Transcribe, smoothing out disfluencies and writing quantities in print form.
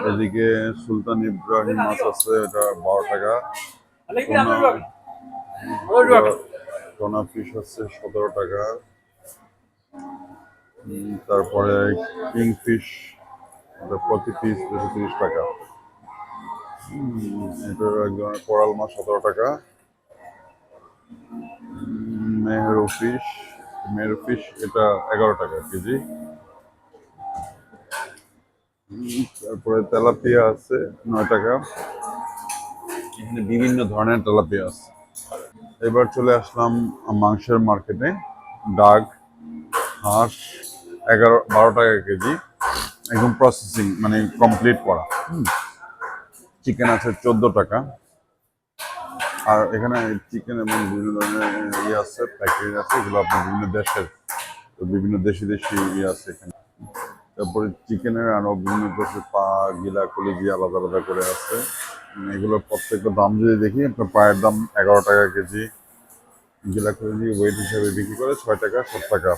এদিকে সুলতান ইব্রাহিম মাছ আছে, এটা 12 টাকা। টোনা ফিশ আছে 17 টাকা। তারপরে কিং ফিশ, এটা প্রতি পিস 230 টাকা। এটা এক ধরনের কোরাল মাছ 17 টাকা। মেহরু ফিশ এটা 11 টাকা কেজি। তারপরে তেলাপিয়া আছে 9 টাকা। এখানে বিভিন্ন ধরনের তেলাপিয়া আছে। এবার চলে আসলাম মাংসের মার্কেটে। ডাক, হাঁস 11-12 টাকা কেজি, একদম প্রসেসিং মানে কমপ্লিট করা। চিকেন আছে 14 টাকা। আর এখানে চিকেন এবং বিভিন্ন ধরনের ইয়ে আছে, ফ্যাক্টরি আছে, এগুলো আপনার বিভিন্ন দেশি ইয়ে আছে এখানে। তারপরে চিকেনের আরো বিভিন্ন দেশের পা, গিলা, কলিজি আলাদা আলাদা করে আছে। এগুলোর প্রত্যেকটা দাম যদি দেখি, আপনার পায়ের দাম 11 টাকা কেজি। গিলা কলিজি ওয়েট হিসাবে বিক্রি করে 6 টাকা 7 টাকা।